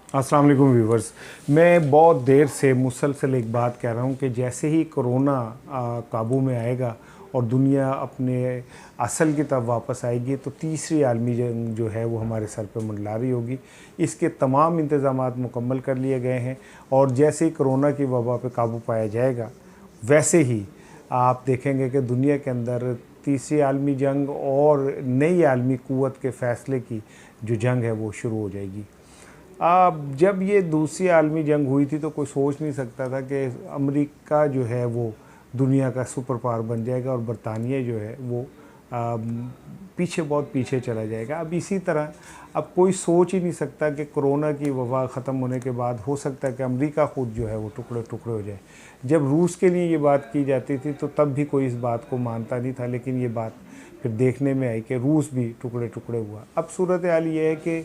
अस्सलाम वालेकुम व्यूवर्स। मैं बहुत देर से मुसलसल एक बात कह रहा हूँ कि जैसे ही कोरोना काबू में आएगा और दुनिया अपने असल की तरफ वापस आएगी तो तीसरी आलमी जंग जो है वो हमारे सर पे मंडला रही होगी। इसके तमाम इंतज़ामात मुकम्मल कर लिए गए हैं और जैसे ही कोरोना की वबा पे काबू पाया जाएगा वैसे ही आप देखेंगे कि दुनिया के अंदर तीसरी आलमी जंग और नई आलमी क़ुव्वत के फ़ैसले की जो जंग है वो शुरू हो जाएगी। जब ये दूसरी आलमी जंग हुई थी तो कोई सोच नहीं सकता था कि अमेरिका जो है वो दुनिया का सुपर पावर बन जाएगा और बरतानिया जो है वो पीछे बहुत पीछे चला जाएगा। अब इसी तरह अब कोई सोच ही नहीं सकता कि कोरोना की वबा ख़त्म होने के बाद हो सकता है कि अमेरिका खुद जो है वो टुकड़े टुकड़े हो जाए। जब रूस के लिए ये बात की जाती थी तो तब भी कोई इस बात को मानता नहीं था, लेकिन ये बात फिर देखने में आई कि रूस भी टुकड़े टुकड़े हुआ। अब सूरत हाल ये है कि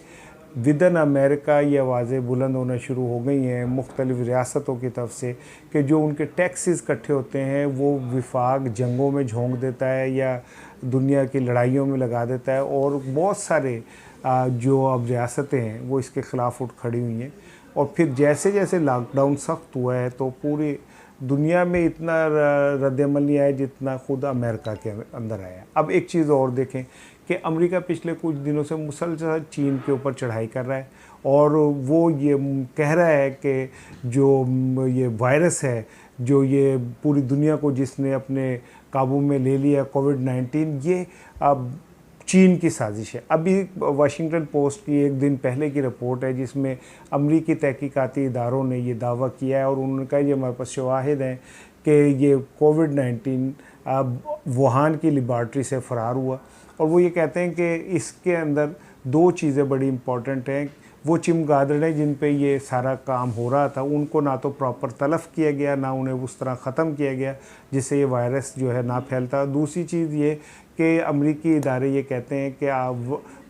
विदन अमेरिका ये आवाज़ें बुलंद होना शुरू हो गई हैं मुख्तलिफ़ रियासतों की तरफ से कि जो उनके टैक्सेस इकट्ठे होते हैं वो विफाक जंगों में झोंक देता है या दुनिया की लड़ाइयों में लगा देता है, और बहुत सारे जो अब रियासतें हैं वो इसके ख़िलाफ़ उठ खड़ी हुई हैं। और फिर जैसे जैसे लॉकडाउन सख्त हुआ है तो पूरी दुनिया में इतना रद्दमल नहीं आया जितना खुद अमेरिका के अंदर आया। अब एक चीज़ और देखें कि अमेरिका पिछले कुछ दिनों से मुसलसल चीन के ऊपर चढ़ाई कर रहा है और वो ये कह रहा है कि जो ये वायरस है जो ये पूरी दुनिया को जिसने अपने काबू में ले लिया कोविड-19, ये अब चीन की साजिश है। अभी वाशिंगटन पोस्ट की एक दिन पहले की रिपोर्ट है जिसमें अमरीकी तहकीकाती इदारों ने ये दावा किया है और उन्होंने कहा ये हमारे पास शवाहिद हैं कि ये कोविड-19 अब वुहान की लेबॉरेटरी से फ़रार हुआ। और वो ये कहते हैं कि इसके अंदर दो चीज़ें बड़ी इम्पॉर्टेंट हैं। वो चमगादड़ें जिन पे ये सारा काम हो रहा था उनको ना तो प्रॉपर तलफ़ किया गया, ना उन्हें उस तरह ख़त्म किया गया जिससे ये वायरस जो है ना फैलता। दूसरी चीज़ ये कि अमरीकी इदारे ये कहते हैं कि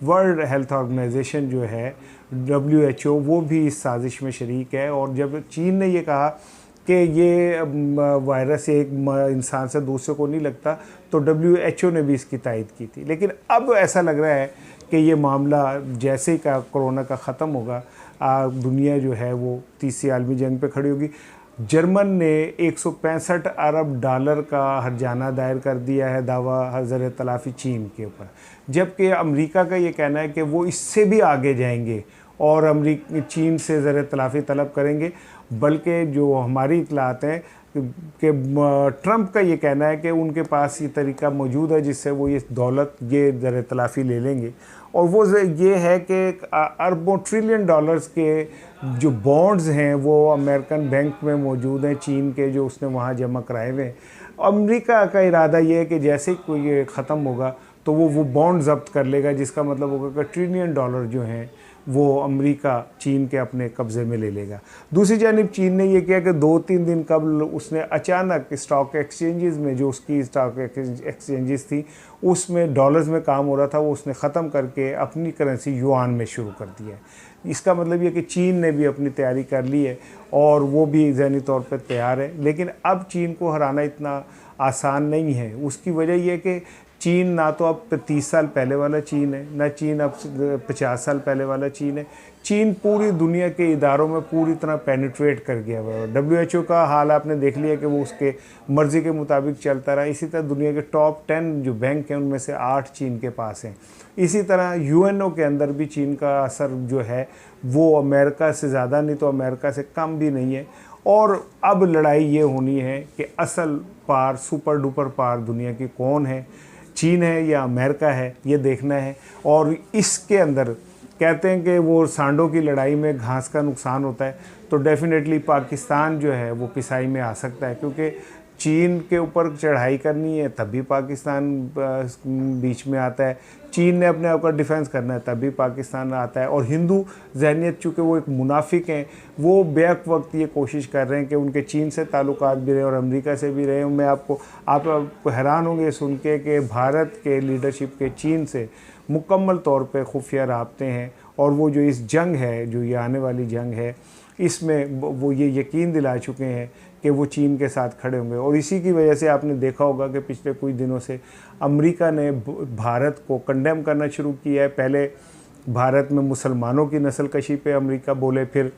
वर्ल्ड हेल्थ ऑर्गेनाइजेशन जो है WHO वो भी इस साजिश में शरीक है। और जब चीन ने ये कहा कि ये वायरस एक इंसान से दूसरे को नहीं लगता तो WHO ने भी इसकी तायद की थी। लेकिन अब ऐसा लग रहा है कि ये मामला जैसे ही का कोरोना का ख़त्म होगा दुनिया जो है वो तीसरी आलमी जंग पे खड़ी होगी। जर्मन ने 165 अरब डॉलर का हर्जाना दायर कर दिया है दावा ज़र तलाफ़ी चीन के ऊपर, जबकि अमेरिका का ये कहना है कि वो इससे भी आगे जाएंगे और चीन से ज़र तलाफ़ी तलब करेंगे। बल्कि जो हमारी इतलात हैं कि ट्रंप का ये कहना है कि उनके पास ये तरीका मौजूद है जिससे वो ये दौलत ये ज़र तलाफ़ी ले लेंगे। और वो ये है कि अरबों ट्रिलियन डॉलर्स के जो बॉन्ड्स हैं वो अमेरिकन बैंक में मौजूद हैं चीन के, जो उसने वहाँ जमा कराए हुए हैं। अमेरिका का इरादा ये है कि जैसे ही कोई ये ख़त्म होगा तो वो बॉन्ड ज़ब्त कर लेगा, जिसका मतलब होगा कि ट्रिलियन डॉलर जो हैं वो अमेरिका चीन के अपने कब्ज़े में ले लेगा। दूसरी जानिब चीन ने यह किया कि 2-3 दिन कबल उसने अचानक स्टॉक एक्सचेंजेस में जो उसकी स्टॉक एक्सचेंजेस थी उसमें डॉलर्स में काम हो रहा था वो उसने ख़त्म करके अपनी करेंसी युआन में शुरू कर दिया है। इसका मतलब ये कि चीन ने भी अपनी तैयारी कर ली है और वो भी ज़हनी तौर पर तैयार है। लेकिन अब चीन को हराना इतना आसान नहीं है। उसकी वजह यह कि चीन ना तो अब 30 साल पहले वाला चीन है, ना चीन अब 50 साल पहले वाला चीन है। चीन पूरी दुनिया के इदारों में पूरी तरह पेनिट्रेट कर गया हुआ है। WHO का हाल आपने देख लिया कि वो उसके मर्ज़ी के मुताबिक चलता रहा। इसी तरह दुनिया के टॉप 10 जो बैंक हैं उनमें से 8 चीन के पास हैं। इसी तरह UNO के अंदर भी चीन का असर जो है वो अमेरिका से ज़्यादा नहीं तो अमेरिका से कम भी नहीं है। और अब लड़ाई ये होनी है कि असल पार सुपर डुपर पार दुनिया की कौन है, चीन है या अमेरिका है, ये देखना है। और इसके अंदर कहते हैं कि वो सांडों की लड़ाई में घास का नुकसान होता है, तो डेफिनेटली पाकिस्तान जो है वो पिसाई में आ सकता है, क्योंकि चीन के ऊपर चढ़ाई करनी है तभी पाकिस्तान बीच में आता है। चीन ने अपने आप का डिफेंस करना है तभी पाकिस्तान आता है। और हिंदू जहनीत चूँकि वो एक मुनाफिक हैं, वो बेक वक्त ये कोशिश कर रहे हैं कि उनके चीन से ताल्लुकात भी रहे और अमेरिका से भी रहे। मैं आपको हैरान होंगे सुन के कि भारत के लीडरशिप के चीन से मुकम्मल तौर पे खुफिया राब्ते हैं। और वो जो इस जंग है, जो ये आने वाली जंग है, इसमें वो ये यकीन दिला चुके हैं कि वो चीन के साथ खड़े होंगे। और इसी की वजह से आपने देखा होगा कि पिछले कुछ दिनों से अमेरिका ने भारत को कंडेम करना शुरू किया है। पहले भारत में मुसलमानों की नस्ल कशी पे अमेरिका बोले, फिर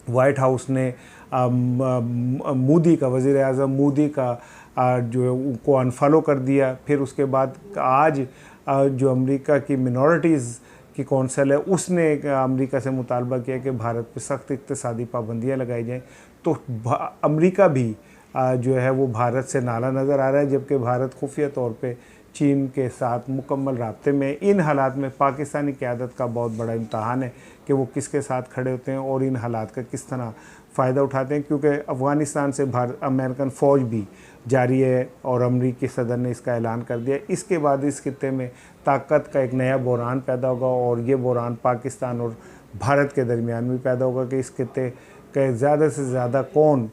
वाइट हाउस ने मोदी का, वज़ीर आज़म मोदी का जो है उनको अनफॉलो कर दिया। फिर उसके बाद आज जो अमेरिका की मिनॉरिटीज़ की कौंसिल है उसने अमेरिका से मुतालबा किया कि भारत पे सख्त इक़्तिसादी पाबंदियाँ लगाई जाएँ। तो अमेरिका भी जो है वो भारत से नाला नज़र आ रहा है, जबकि भारत खुफिया तौर पे चीन के साथ मुकम्मल राब्ते में। इन हालात में पाकिस्तानी क़यादत का बहुत बड़ा इम्तहान है कि वो किसके साथ खड़े होते हैं और इन हालात का किस तरह फ़ायदा उठाते हैं, क्योंकि अफ़गानिस्तान से अमेरिकन फ़ौज भी जारी है और अमरीकी सदर ने इसका ऐलान कर दिया। इसके बाद इस खित्ते में ताकत का एक नया बहरान पैदा होगा और ये बहरान पाकिस्तान और भारत के दरमियान भी पैदा होगा कि इस खित्ते के ज़्यादा से ज़्यादा कौन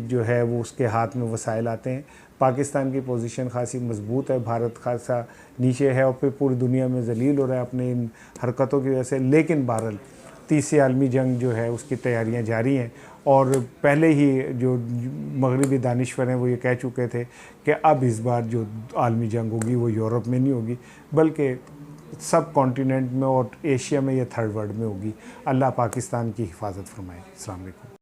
जो है वो उसके हाथ में वसाइल आते हैं। पाकिस्तान की पोजीशन खासी मजबूत है, भारत खासा नीचे है और फिर पूरी दुनिया में जलील हो रहा है अपने इन हरकतों की वजह से। लेकिन बहरहाल तीसरी आलमी जंग जो है उसकी तैयारियां जारी हैं और पहले ही जो मगरबी दानिश्वर हैं वो ये कह चुके थे कि अब इस बार जो आलमी जंग होगी वो यूरोप में नहीं होगी बल्कि सब कॉन्टिनेंट में और एशिया में या थर्ड वर्ल्ड में होगी। अल्लाह पाकिस्तान की हिफाजत फरमाए। अस्सलाम वालेकुम।